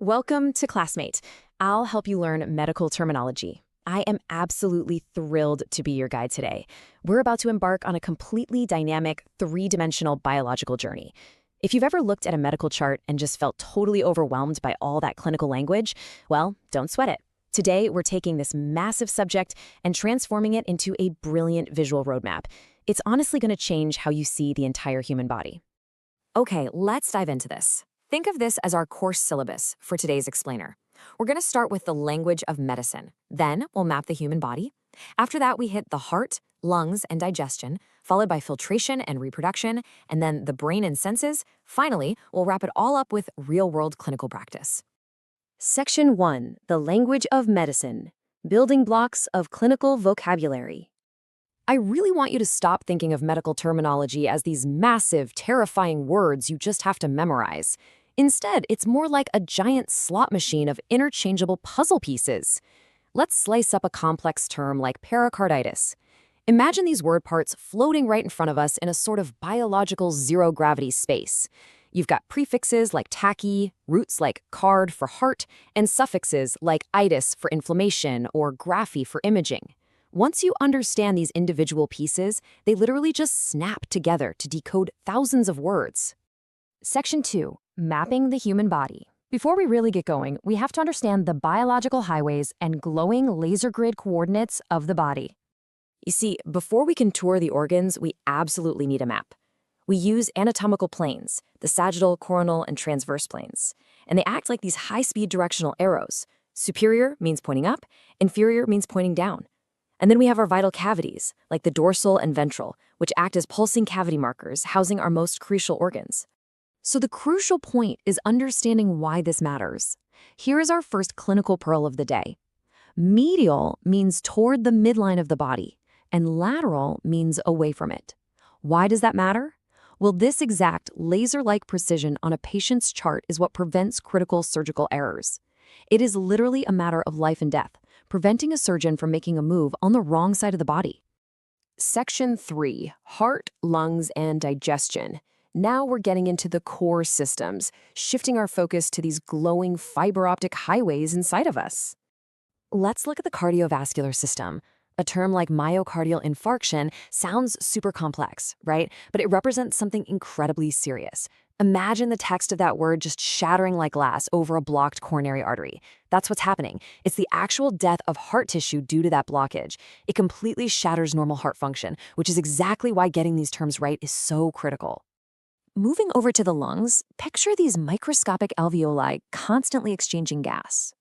Welcome to ClassMate. I'll help you learn medical terminology. I am absolutely thrilled to be your guide today. We're about to embark on a completely dynamic, three-dimensional biological journey. If you've ever looked at a medical chart and just felt totally overwhelmed by all that clinical language, well, don't sweat it. Today, we're taking this massive subject and transforming it into a brilliant visual roadmap. It's honestly going to change how you see the entire human body. Okay, let's dive into this. Think of this as our course syllabus for today's explainer. We're going to start with the language of medicine. Then we'll map the human body. After that, we hit the heart, lungs, and digestion, followed by filtration and reproduction, and then the brain and senses. Finally, we'll wrap it all up with real-world clinical practice. Section 1. The language of medicine. Building blocks of clinical vocabulary. I really want you to stop thinking of medical terminology as these massive, terrifying words you just have to memorize. Instead, it's more like a giant slot machine of interchangeable puzzle pieces. Let's slice up a complex term like pericarditis. Imagine these word parts floating right in front of us in a sort of biological zero-gravity space. You've got prefixes like tachy, roots like card for heart, and suffixes like itis for inflammation or graphy for imaging. Once you understand these individual pieces, they literally just snap together to decode thousands of words. Section 2. Mapping the human body. Before we really get going, we have to understand the biological highways and glowing laser grid coordinates of the body. You see, before we can tour the organs, we absolutely need a map. We use anatomical planes, the sagittal, coronal, and transverse planes, and they act like these high-speed directional arrows. Superior means pointing up, inferior means pointing down. And then we have our vital cavities, like the dorsal and ventral, which act as pulsing cavity markers housing our most crucial organs. So the crucial point is understanding why this matters. Here is our first clinical pearl of the day. Medial means toward the midline of the body, and lateral means away from it. Why does that matter? Well, this exact laser-like precision on a patient's chart is what prevents critical surgical errors. It is literally a matter of life and death, preventing a surgeon from making a move on the wrong side of the body. Section 3. Heart, lungs, and digestion. Now we're getting into the core systems, shifting our focus to these glowing fiber optic highways inside of us. Let's look at the cardiovascular system. A term like myocardial infarction sounds super complex, right? But it represents something incredibly serious. Imagine the text of that word just shattering like glass over a blocked coronary artery. That's what's happening. It's the actual death of heart tissue due to that blockage. It completely shatters normal heart function, which is exactly why getting these terms right is so critical. Moving over to the lungs, picture these microscopic alveoli constantly exchanging gas.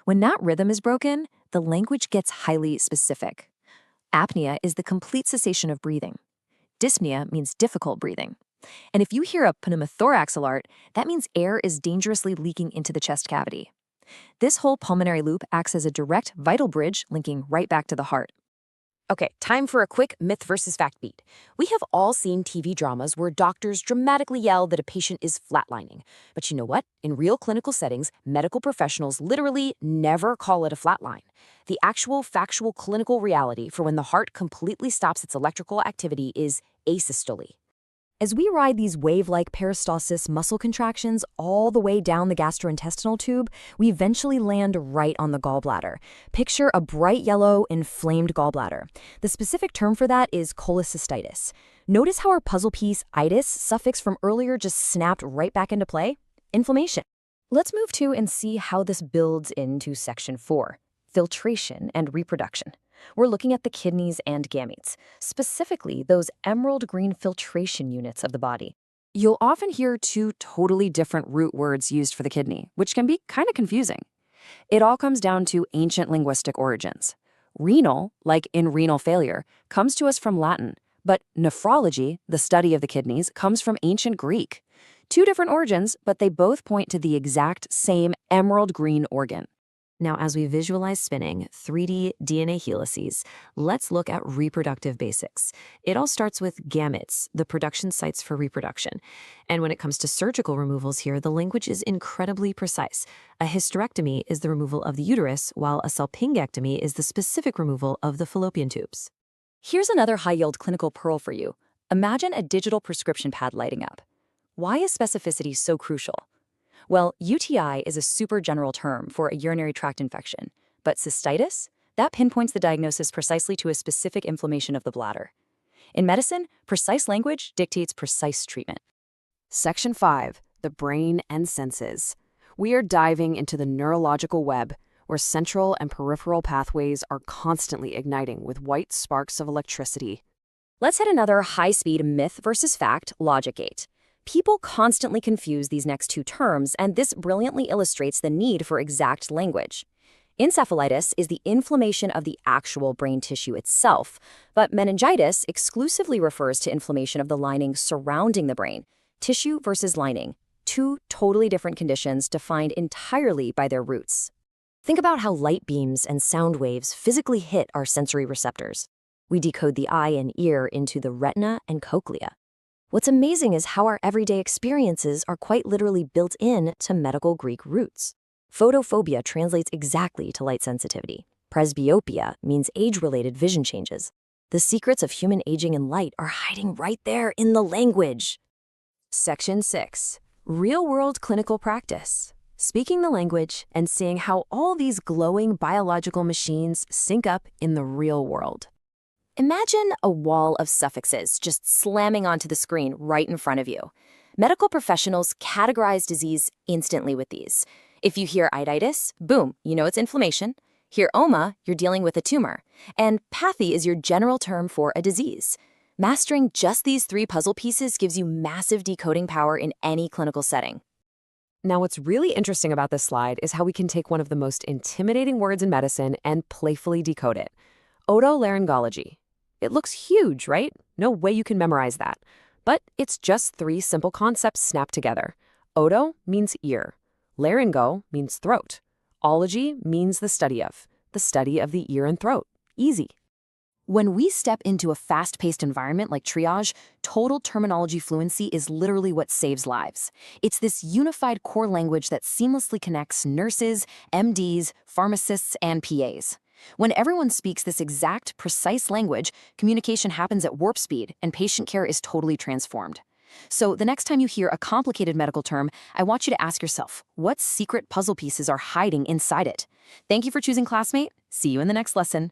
When that rhythm is broken, the language gets highly specific. Apnea is the complete cessation of breathing. Dyspnea means difficult breathing. And if you hear a pneumothorax alert, that means air is dangerously leaking into the chest cavity. This whole pulmonary loop acts as a direct vital bridge linking right back to the heart. Okay, time for a quick myth versus fact beat. We have all seen TV dramas where doctors dramatically yell that a patient is flatlining. But you know what? In real clinical settings, medical professionals literally never call it a flatline. The actual factual clinical reality for when the heart completely stops its electrical activity is asystole. As we ride these wave-like peristalsis muscle contractions all the way down the gastrointestinal tube, we eventually land right on the gallbladder. Picture a bright yellow, inflamed gallbladder. The specific term for that is cholecystitis. Notice how our puzzle piece itis suffix from earlier just snapped right back into play? Inflammation. Let's move to and see how this builds into Section 4, filtration and reproduction. We're looking at the kidneys and gametes, specifically those emerald green filtration units of the body. You'll often hear two totally different root words used for the kidney, which can be kind of confusing. It all comes down to ancient linguistic origins. Renal, like in renal failure, comes to us from Latin, but nephrology, the study of the kidneys, comes from ancient Greek. Two different origins, but they both point to the exact same emerald green organ. Now, as we visualize spinning 3D DNA helices, let's look at reproductive basics. It all starts with gametes, the production sites for reproduction. And when it comes to surgical removals here, the language is incredibly precise. A hysterectomy is the removal of the uterus, while a salpingectomy is the specific removal of the fallopian tubes. Here's another high-yield clinical pearl for you. Imagine a digital prescription pad lighting up. Why is specificity so crucial? Well, UTI is a super general term for a urinary tract infection, but cystitis? That pinpoints the diagnosis precisely to a specific inflammation of the bladder. In medicine, precise language dictates precise treatment. Section 5, the brain and senses. We are diving into the neurological web, where central and peripheral pathways are constantly igniting with white sparks of electricity. Let's hit another high-speed myth versus fact logic gate. People constantly confuse these next two terms, and this brilliantly illustrates the need for exact language. Encephalitis is the inflammation of the actual brain tissue itself, but meningitis exclusively refers to inflammation of the lining surrounding the brain. Tissue versus lining, two totally different conditions defined entirely by their roots. Think about how light beams and sound waves physically hit our sensory receptors. We decode the eye and ear into the retina and cochlea. What's amazing is how our everyday experiences are quite literally built in to medical Greek roots. Photophobia translates exactly to light sensitivity. Presbyopia means age-related vision changes. The secrets of human aging and light are hiding right there in the language. Section 6. Real-world clinical practice. Speaking the language and seeing how all these glowing biological machines sync up in the real world. Imagine a wall of suffixes just slamming onto the screen right in front of you. Medical professionals categorize disease instantly with these. If you hear iditis, boom, you know it's inflammation. Hear oma, you're dealing with a tumor. And pathy is your general term for a disease. Mastering just these three puzzle pieces gives you massive decoding power in any clinical setting. Now, what's really interesting about this slide is how we can take one of the most intimidating words in medicine and playfully decode it. Otolaryngology. It looks huge, right? No way you can memorize that. But it's just three simple concepts snapped together. Oto means ear. Laryngo means throat. Ology means the study of the ear and throat. Easy. When we step into a fast-paced environment like triage, total terminology fluency is literally what saves lives. It's this unified core language that seamlessly connects nurses, MDs, pharmacists, and PAs. When everyone speaks this exact, precise language, communication happens at warp speed, and patient care is totally transformed. So the next time you hear a complicated medical term, I want you to ask yourself, what secret puzzle pieces are hiding inside it? Thank you for choosing ClassMate. See you in the next lesson.